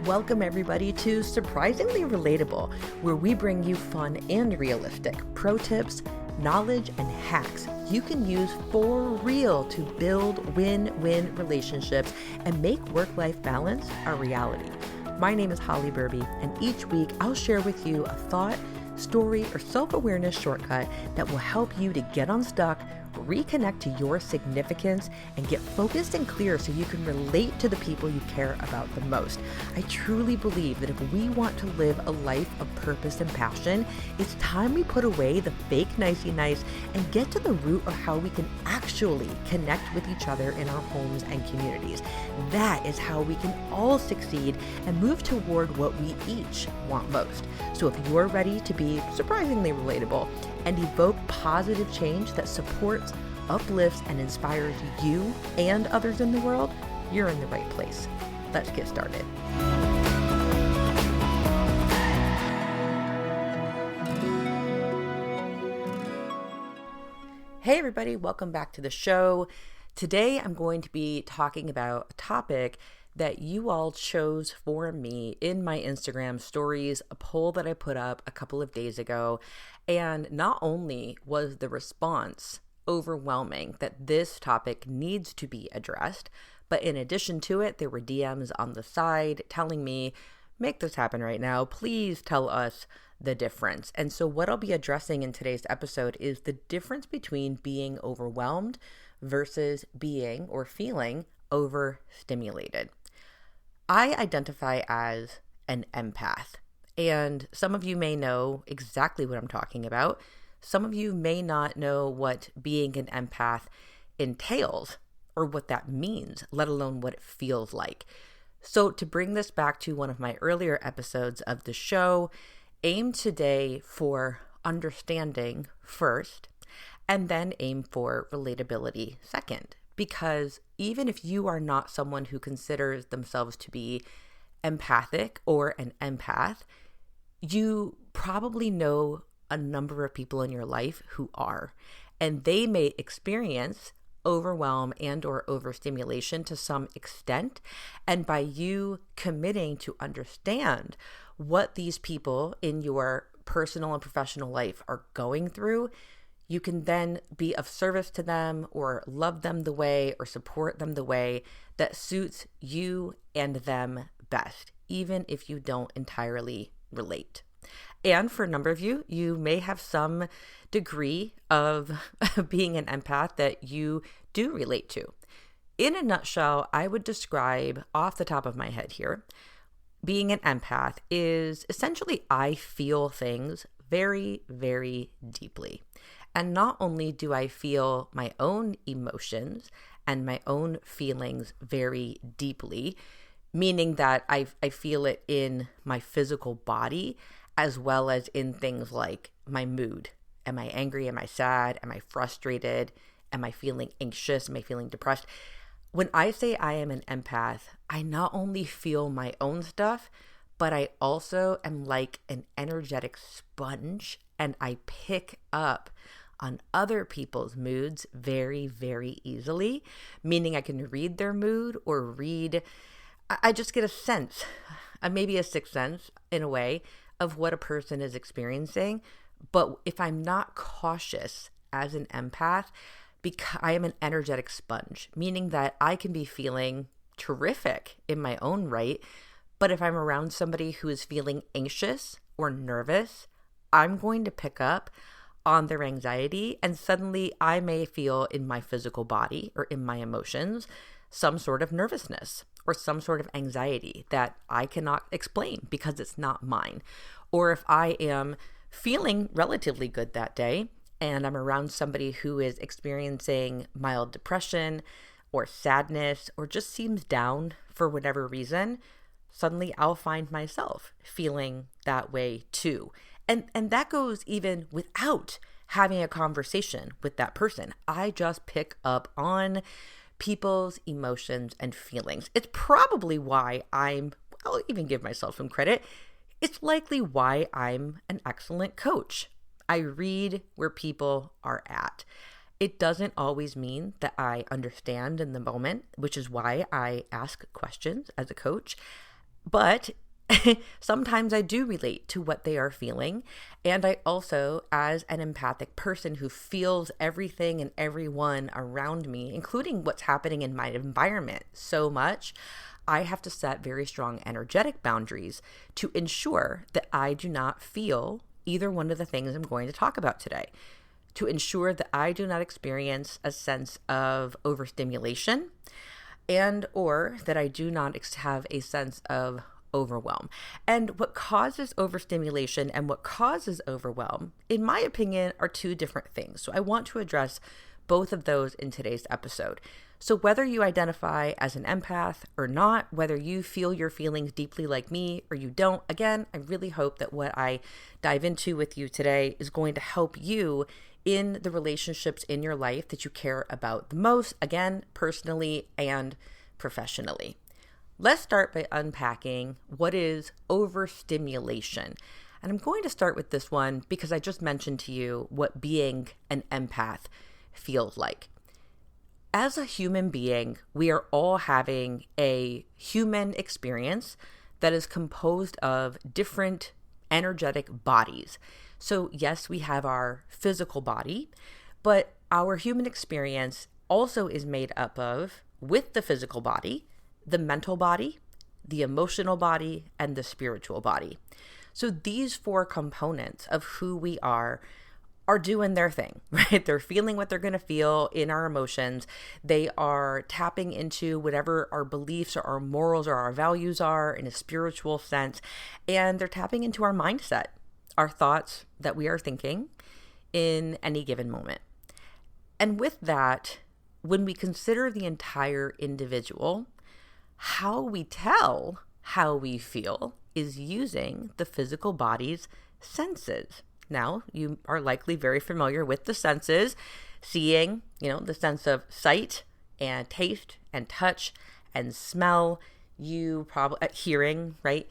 Welcome everybody to Surprisingly Relatable, where we bring you fun and realistic pro tips, knowledge, and hacks you can use for real to build win-win relationships and make work-life balance a reality. My name is Holly Burby, and each week I'll share with you a thought, story, or self-awareness shortcut that will help you to get unstuck, reconnect to your significance, and get focused and clear so you can relate to the people you care about the most. I truly believe that if we want to live a life of purpose and passion, it's time we put away the fake nicey nice and get to the root of how we can actually connect with each other in our homes and communities. That is how we can all succeed and move toward what we each want most. So if you're ready to be surprisingly relatable and evoke positive change that supports, uplifts, and inspires you and others in the world, you're in the right place. Let's get started. Hey everybody, welcome back to the show. Today I'm going to be talking about a topic that you all chose for me in my Instagram stories, a poll that I put up a couple of days ago. And not only was the response overwhelming that this topic needs to be addressed, but in addition to it, there were DMs on the side telling me, make this happen right now. Please tell us the difference. And so what I'll be addressing in today's episode is the difference between being overwhelmed versus being or feeling overstimulated. I identify as an empath, and some of you may know exactly what I'm talking about. Some of you may not know what being an empath entails or what that means, let alone what it feels like. So to bring this back to one of my earlier episodes of the show, aim today for understanding first, and then aim for relatability second. Because even if you are not someone who considers themselves to be empathic or an empath, you probably know a number of people in your life who are, and they may experience overwhelm and or overstimulation to some extent. And by you committing to understand what these people in your personal and professional life are going through, you can then be of service to them or love them the way or support them the way that suits you and them best, even if you don't entirely relate. And for a number of you, you may have some degree of being an empath that you do relate to. In a nutshell, I would describe off the top of my head here, being an empath is essentially I feel things very, very deeply. And not only do I feel my own emotions and my own feelings very deeply, meaning that I feel it in my physical body as well as in things like my mood. Am I angry? Am I sad? Am I frustrated? Am I feeling anxious? Am I feeling depressed? When I say I am an empath, I not only feel my own stuff, but I also am like an energetic sponge, and I pick up on other people's moods very, very easily, meaning I can read their mood or I just get a sense, maybe a sixth sense in a way, of what a person is experiencing. But if I'm not cautious as an empath, because I am an energetic sponge, meaning that I can be feeling terrific in my own right, but if I'm around somebody who is feeling anxious or nervous, I'm going to pick up on their anxiety, and suddenly I may feel in my physical body or in my emotions some sort of nervousness or some sort of anxiety that I cannot explain because it's not mine. Or if I am feeling relatively good that day and I'm around somebody who is experiencing mild depression or sadness or just seems down for whatever reason, suddenly I'll find myself feeling that way too. And that goes even without having a conversation with that person. I just pick up on people's emotions and feelings. It's probably why I'll even give myself some credit. It's likely why I'm an excellent coach. I read where people are at. It doesn't always mean that I understand in the moment, which is why I ask questions as a coach. But sometimes I do relate to what they are feeling. And I also, as an empathic person who feels everything and everyone around me, including what's happening in my environment so much, I have to set very strong energetic boundaries to ensure that I do not feel either one of the things I'm going to talk about today, to ensure that I do not experience a sense of overstimulation and or that I do not have a sense of overwhelm. And what causes overstimulation and what causes overwhelm, in my opinion, are two different things. So I want to address both of those in today's episode. So whether you identify as an empath or not, whether you feel your feelings deeply like me or you don't, again, I really hope that what I dive into with you today is going to help you in the relationships in your life that you care about the most, again, personally and professionally. Let's start by unpacking what is overstimulation. And I'm going to start with this one because I just mentioned to you what being an empath feels like. As a human being, we are all having a human experience that is composed of different energetic bodies. So yes, we have our physical body, but our human experience also is made up of, with the physical body, the mental body, the emotional body, and the spiritual body. So these four components of who we are doing their thing, right? They're feeling what they're going to feel in our emotions. They are tapping into whatever our beliefs or our morals or our values are in a spiritual sense. And they're tapping into our mindset, our thoughts that we are thinking in any given moment. And with that, when we consider the entire individual, how we tell how we feel is using the physical body's senses. Now, you are likely very familiar with the senses, seeing, the sense of sight and taste and touch and smell. You probably, hearing, right?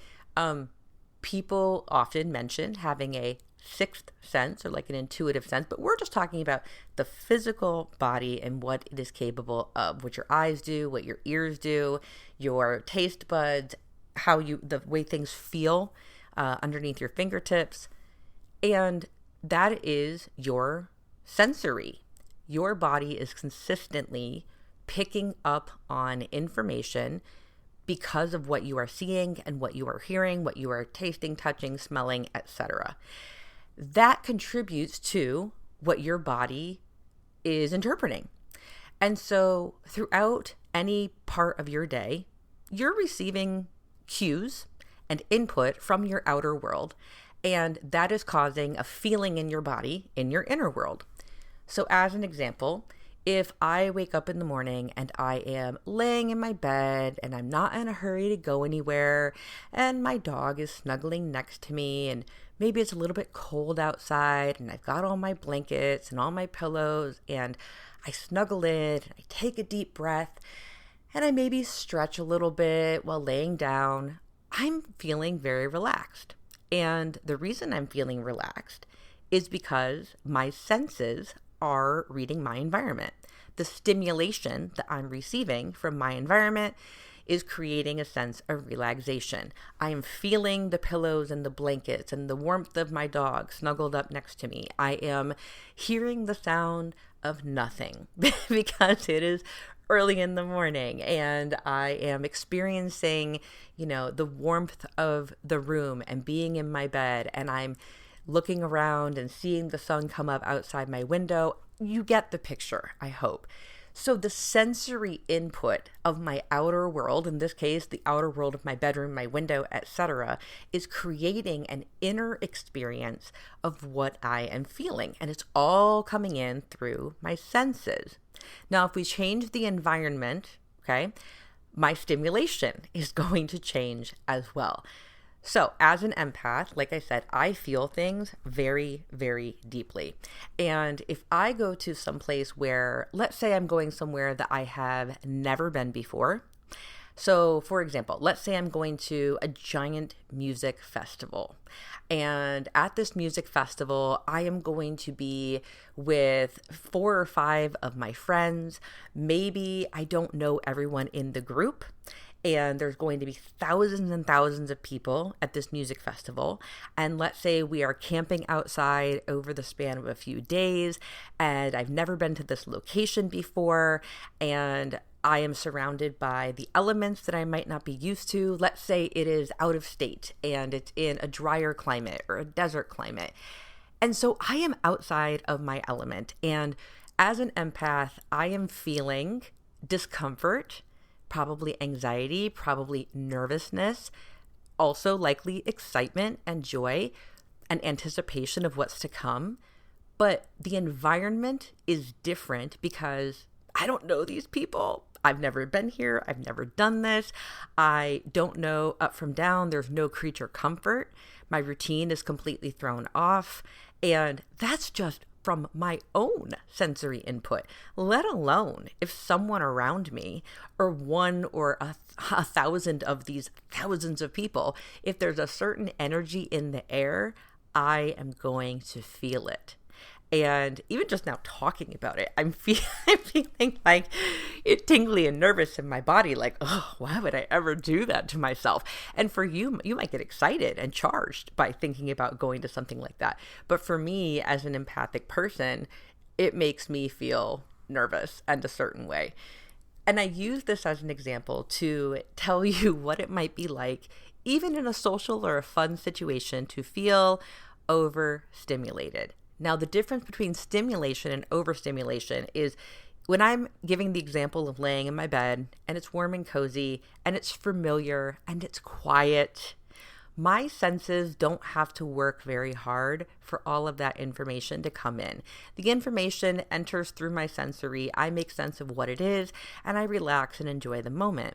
People often mention having a sixth sense or like an intuitive sense, but we're just talking about the physical body and what it is capable of, what your eyes do, what your ears do, your taste buds, the way things feel underneath your fingertips. And that is your sensory. Your body is consistently picking up on information because of what you are seeing and what you are hearing, what you are tasting, touching, smelling, etc. That contributes to what your body is interpreting. And so throughout any part of your day, you're receiving cues and input from your outer world. And that is causing a feeling in your body, in your inner world. So as an example, if I wake up in the morning and I am laying in my bed and I'm not in a hurry to go anywhere and my dog is snuggling next to me and maybe it's a little bit cold outside and I've got all my blankets and all my pillows and I snuggle in and I take a deep breath and I maybe stretch a little bit while laying down, I'm feeling very relaxed. And the reason I'm feeling relaxed is because my senses are reading my environment. The stimulation that I'm receiving from my environment is creating a sense of relaxation. I am feeling the pillows and the blankets and the warmth of my dog snuggled up next to me. I am hearing the sound of nothing because it is early in the morning and I am experiencing, the warmth of the room and being in my bed and I'm looking around and seeing the sun come up outside my window. You get the picture, I hope. So the sensory input of my outer world, in this case, the outer world of my bedroom, my window, etc., is creating an inner experience of what I am feeling. And it's all coming in through my senses. Now, if we change the environment, okay, my stimulation is going to change as well. So as an empath, like I said, I feel things very, very deeply. And if I go to some place where, let's say I'm going somewhere that I have never been before. So for example, let's say I'm going to a giant music festival. And at this music festival, I am going to be with 4 or 5 of my friends. Maybe I don't know everyone in the group. and there's going to be thousands and thousands of people at this music festival. And let's say we are camping outside over the span of a few days, and I've never been to this location before, and I am surrounded by the elements that I might not be used to. Let's say it is out of state and it's in a drier climate or a desert climate. And so I am outside of my element. And as an empath, I am feeling discomfort, probably anxiety, probably nervousness, also likely excitement and joy and anticipation of what's to come. But the environment is different because I don't know these people. I've never been here. I've never done this. I don't know up from down. There's no creature comfort. My routine is completely thrown off. And that's just from my own sensory input, let alone if someone around me or one or a thousand of these thousands of people, if there's a certain energy in the air, I am going to feel it. And even just now talking about it, I'm feeling like it tingly and nervous in my body, like, oh, why would I ever do that to myself? And for you, you might get excited and charged by thinking about going to something like that. But for me, as an empathic person, it makes me feel nervous and a certain way. And I use this as an example to tell you what it might be like, even in a social or a fun situation, to feel overstimulated. Now, the difference between stimulation and overstimulation is when I'm giving the example of laying in my bed and it's warm and cozy and it's familiar and it's quiet, my senses don't have to work very hard for all of that information to come in. The information enters through my sensory, I make sense of what it is, and I relax and enjoy the moment.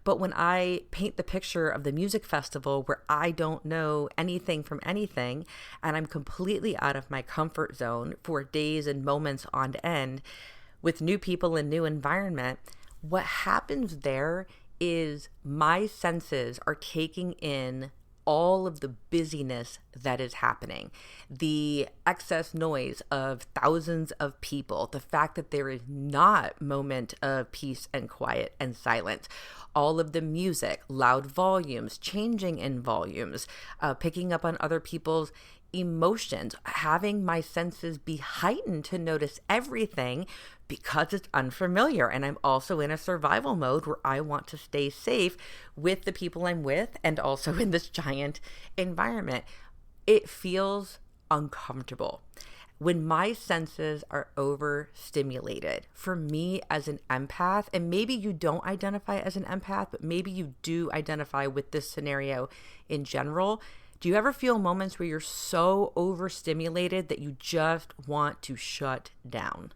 But when I paint the picture of the music festival where I don't know anything from anything, and I'm completely out of my comfort zone for days and moments on end with new people and new environment, what happens there is my senses are taking in all of the busyness that is happening, the excess noise of thousands of people, the fact that there is not moment of peace and quiet and silence, all of the music, loud volumes, changing in volumes, picking up on other people's emotions, having my senses be heightened to notice everything because it's unfamiliar. And I'm also in a survival mode where I want to stay safe with the people I'm with and also in this giant environment. It feels uncomfortable when my senses are overstimulated. For me as an empath, and maybe you don't identify as an empath, but maybe you do identify with this scenario in general. Do you ever feel moments where you're so overstimulated that you just want to shut down?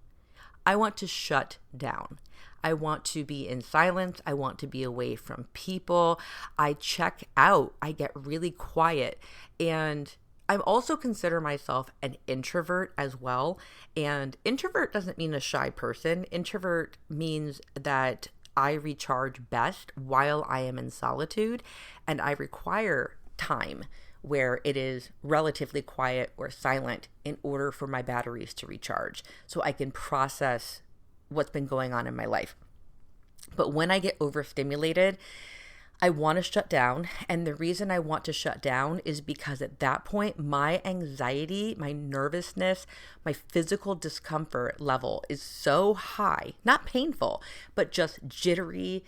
I want to shut down. I want to be in silence. I want to be away from people. I check out. I get really quiet. And I also consider myself an introvert as well. And introvert doesn't mean a shy person. Introvert means that I recharge best while I am in solitude, and I require time where it is relatively quiet or silent in order for my batteries to recharge so I can process what's been going on in my life. But when I get overstimulated, I want to shut down. And the reason I want to shut down is because at that point, my anxiety, my nervousness, my physical discomfort level is so high, not painful, but just jittery,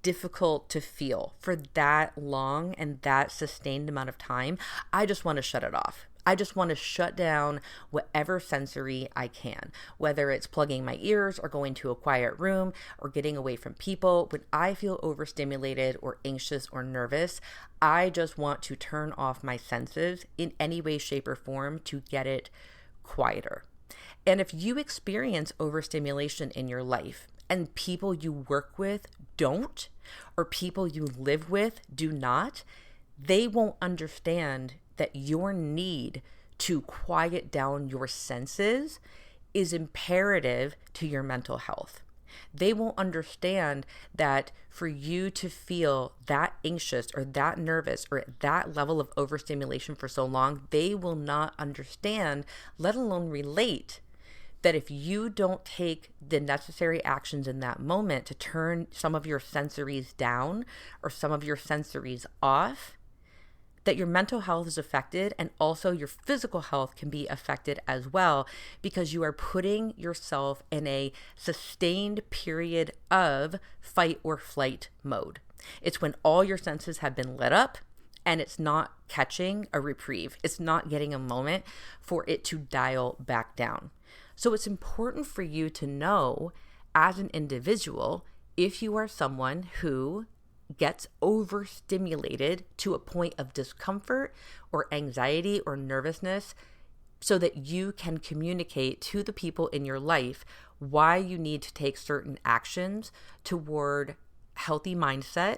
difficult to feel for that long and that sustained amount of time. I just want to shut it off. I just want to shut down whatever sensory I can, whether it's plugging my ears or going to a quiet room or getting away from people. When I feel overstimulated or anxious or nervous, I just want to turn off my senses in any way, shape, or form to get it quieter. And if you experience overstimulation in your life, and people you work with don't, or people you live with do not, they won't understand that your need to quiet down your senses is imperative to your mental health. They won't understand that for you to feel that anxious or that nervous or at that level of overstimulation for so long, they will not understand, let alone relate that if you don't take the necessary actions in that moment to turn some of your sensories down or some of your sensories off, that your mental health is affected, and also your physical health can be affected as well, because you are putting yourself in a sustained period of fight or flight mode. It's when all your senses have been lit up and it's not catching a reprieve. It's not getting a moment for it to dial back down. So it's important for you to know as an individual if you are someone who gets overstimulated to a point of discomfort or anxiety or nervousness, so that you can communicate to the people in your life why you need to take certain actions toward healthy mindset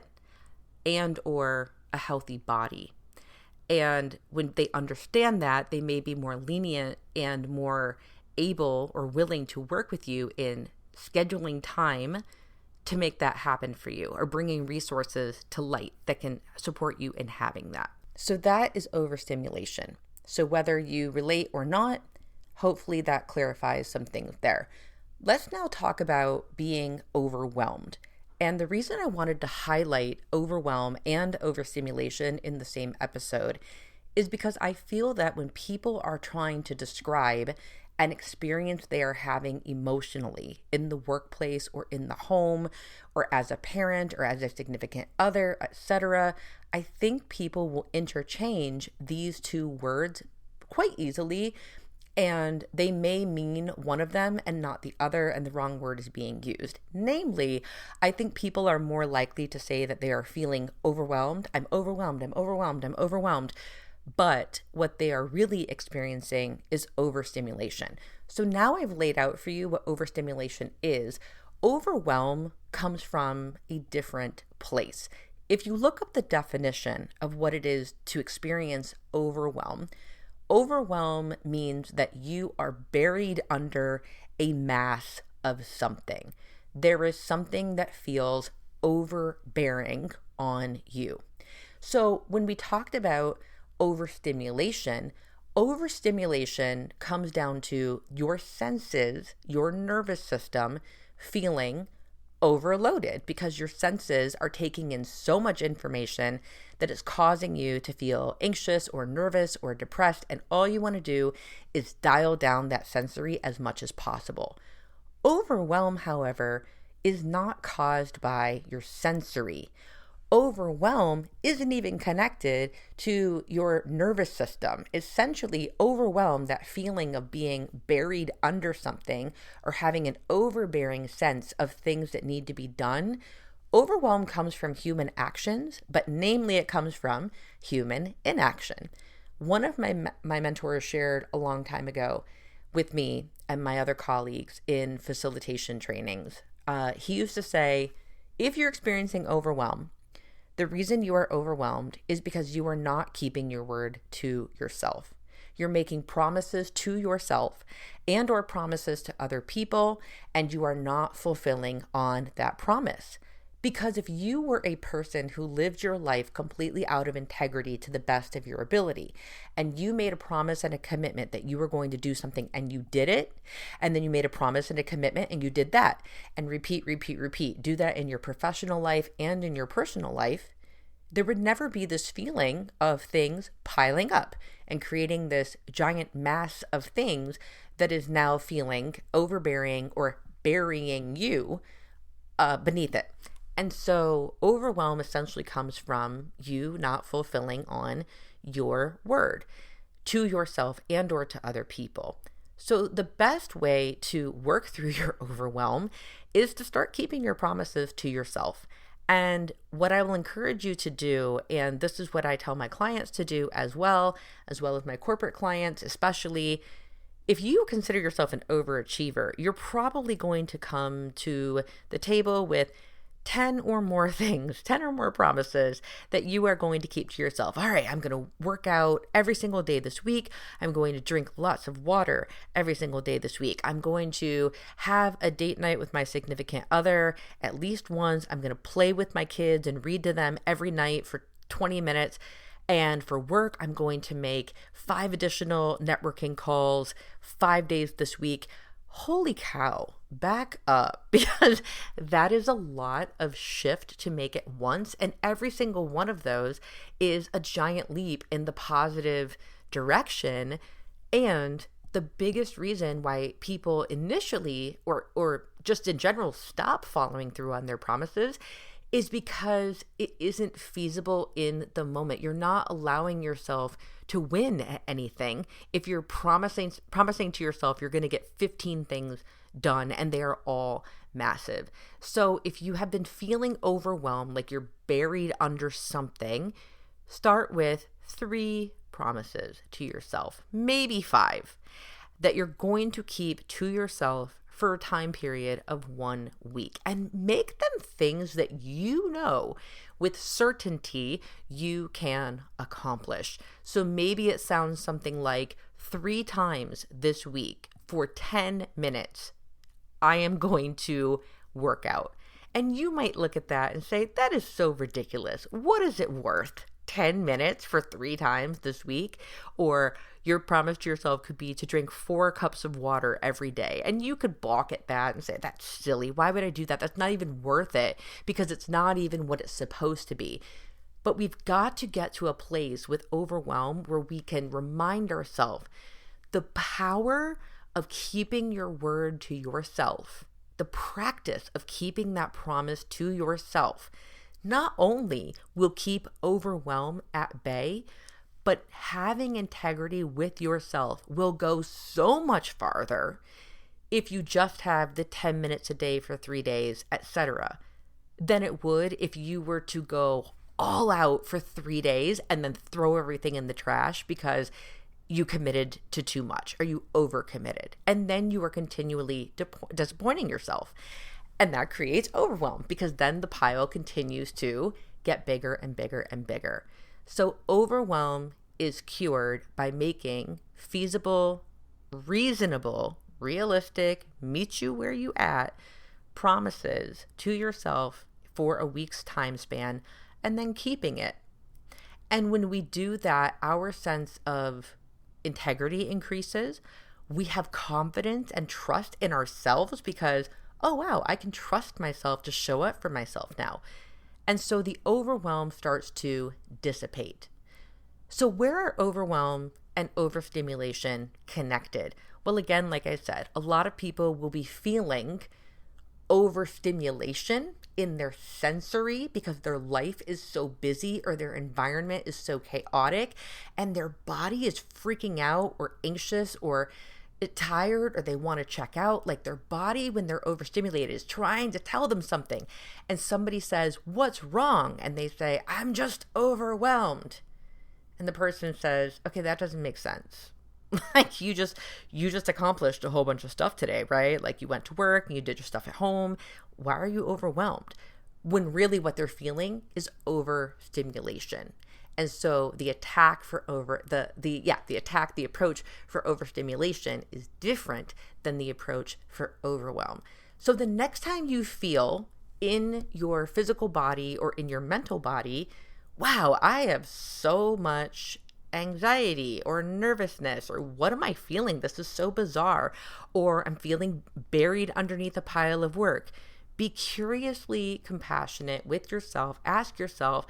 and or a healthy body. And when they understand that, they may be more lenient and more able or willing to work with you in scheduling time to make that happen for you, or bringing resources to light that can support you in having that. So that is overstimulation. So whether you relate or not, hopefully that clarifies some things there. Let's now talk about being overwhelmed. And the reason I wanted to highlight overwhelm and overstimulation in the same episode is because I feel that when people are trying to describe an experience they are having emotionally in the workplace or in the home or as a parent or as a significant other, etc., I think people will interchange these two words quite easily, and they may mean one of them and not the other, and the wrong word is being used. Namely, I think people are more likely to say that they are feeling overwhelmed. I'm overwhelmed, I'm overwhelmed, I'm overwhelmed. But what they are really experiencing is overstimulation. So now I've laid out for you what overstimulation is. Overwhelm comes from a different place. If you look up the definition of what it is to experience overwhelm, overwhelm means that you are buried under a mass of something. There is something that feels overbearing on you. So when we talked about overstimulation comes down to your senses, your nervous system feeling overloaded because your senses are taking in so much information that is causing you to feel anxious or nervous or depressed, and all you want to do is dial down that sensory as much as possible. Overwhelm, however, is not caused by your sensory. Overwhelm isn't even connected to your nervous system. Essentially, overwhelm, that feeling of being buried under something or having an overbearing sense of things that need to be done, overwhelm comes from human actions, but namely it comes from human inaction. One of my mentors shared a long time ago with me and my other colleagues in facilitation trainings. He used to say, if you're experiencing overwhelm, the reason you are overwhelmed is because you are not keeping your word to yourself. You're making promises to yourself and or promises to other people, and you are not fulfilling on that promise. Because if you were a person who lived your life completely out of integrity to the best of your ability, and you made a promise and a commitment that you were going to do something and you did it, and then you made a promise and a commitment and you did that, and repeat, do that in your professional life and in your personal life, there would never be this feeling of things piling up and creating this giant mass of things that is now feeling overbearing or burying you beneath it. And so overwhelm essentially comes from you not fulfilling on your word to yourself and or to other people. So the best way to work through your overwhelm is to start keeping your promises to yourself. And what I will encourage you to do, and this is what I tell my clients to do as well as my corporate clients, especially, if you consider yourself an overachiever, you're probably going to come to the table with 10 or more things, 10 or more promises that you are going to keep to yourself. All right, I'm going to work out every single day this week. I'm going to drink lots of water every single day this week. I'm going to have a date night with my significant other at least once. I'm going to play with my kids and read to them every night for 20 minutes. And for work, I'm going to make 5 additional networking calls 5 days this week. holy cow, back up, because that is a lot of shift to make at once. And every single one of those is a giant leap in the positive direction. And the biggest reason why people initially or just in general stop following through on their promises is because it isn't feasible in the moment. You're not allowing yourself to win at anything if you're promising to yourself you're going to get 15 things done and they are all massive. So if you have been feeling overwhelmed, like you're buried under something, start with 3 promises to yourself, maybe 5, that you're going to keep to yourself for a time period of 1 week, and make them things that you know with certainty you can accomplish. So maybe it sounds something like 3 times this week for 10 minutes, I am going to work out. And you might look at that and say, that is so ridiculous. What is it worth? 10 minutes for 3 times this week? Or your promise to yourself could be to drink 4 cups of water every day. And you could balk at that and say, that's silly. Why would I do that? That's not even worth it, because it's not even what it's supposed to be. But we've got to get to a place with overwhelm where we can remind ourselves the power of keeping your word to yourself, the practice of keeping that promise to yourself, not only will keep overwhelm at bay, but having integrity with yourself will go so much farther if you just have the 10 minutes a day for 3 days, etc., than it would if you were to go all out for 3 days and then throw everything in the trash because you committed to too much or you overcommitted. And then you are continually disappointing yourself. And that creates overwhelm, because then the pile continues to get bigger and bigger and bigger. So overwhelm is cured by making feasible, reasonable, realistic, meet you where you at promises to yourself for a week's time span, and then keeping it. And when we do that, our sense of integrity increases. We have confidence and trust in ourselves because, oh wow, I can trust myself to show up for myself now. And so the overwhelm starts to dissipate. So where are overwhelm and overstimulation connected? Well, again, like I said, a lot of people will be feeling overstimulation in their sensory because their life is so busy or their environment is so chaotic and their body is freaking out or anxious or tired, or they want to check out. Like their body, when they're overstimulated, is trying to tell them something. And somebody says, what's wrong? And they say, I'm just overwhelmed. And the person says, okay, that doesn't make sense. Like you just accomplished a whole bunch of stuff today, right? Like you went to work and you did your stuff at home. Why are you overwhelmed? When really what they're feeling is overstimulation. And so the approach for overstimulation is different than the approach for overwhelm. So the next time you feel in your physical body or in your mental body, wow, I have so much anxiety or nervousness, or what am I feeling? This is so bizarre. Or I'm feeling buried underneath a pile of work. Be curiously compassionate with yourself. Ask yourself,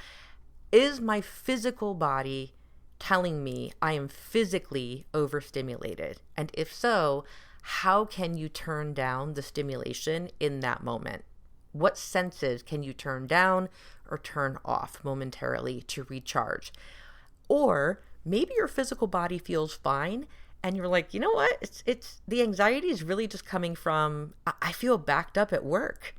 is my physical body telling me I am physically overstimulated? And if so, how can you turn down the stimulation in that moment? What senses can you turn down or turn off momentarily to recharge? Or maybe your physical body feels fine and you're like, you know what? It's the anxiety is really just coming from, I feel backed up at work.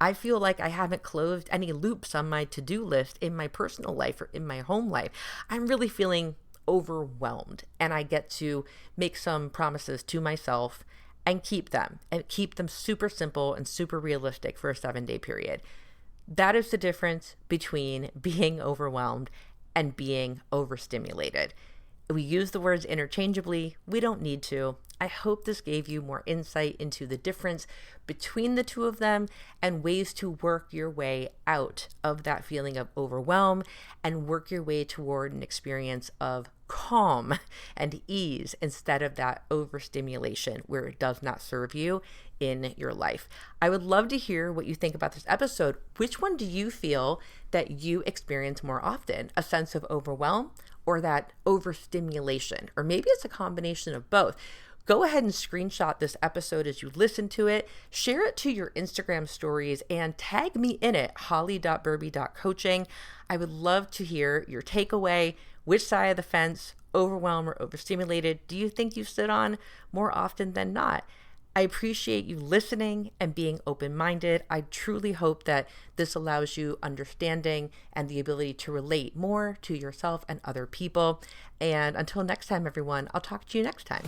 I feel like I haven't closed any loops on my to-do list in my personal life or in my home life. I'm really feeling overwhelmed, and I get to make some promises to myself and keep them super simple and super realistic for a 7-day period. That is the difference between being overwhelmed and being overstimulated. We use the words interchangeably. We don't need to. I hope this gave you more insight into the difference between the two of them and ways to work your way out of that feeling of overwhelm and work your way toward an experience of calm and ease instead of that overstimulation where it does not serve you in your life. I would love to hear what you think about this episode. Which one do you feel that you experience more often? A sense of overwhelm or that overstimulation? Or maybe it's a combination of both. Go ahead and screenshot this episode as you listen to it, share it to your Instagram stories, and tag me in it, holly.burby.coaching. I would love to hear your takeaway. Which side of the fence, overwhelmed or overstimulated, do you think you sit on more often than not? I appreciate you listening and being open-minded. I truly hope that this allows you understanding and the ability to relate more to yourself and other people. And until next time, everyone, I'll talk to you next time.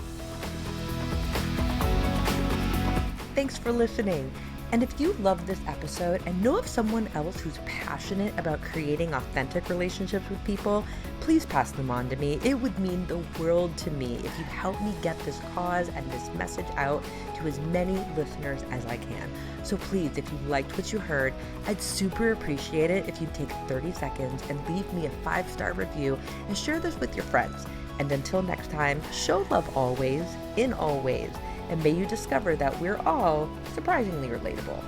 Thanks for listening. And if you love this episode and know of someone else who's passionate about creating authentic relationships with people, please pass them on to me. It would mean the world to me if you help me get this cause and this message out to as many listeners as I can. So please, if you liked what you heard, I'd super appreciate it if you'd take 30 seconds and leave me a 5-star review and share this with your friends. And until next time, show love always, in all ways. And may you discover that we're all surprisingly relatable.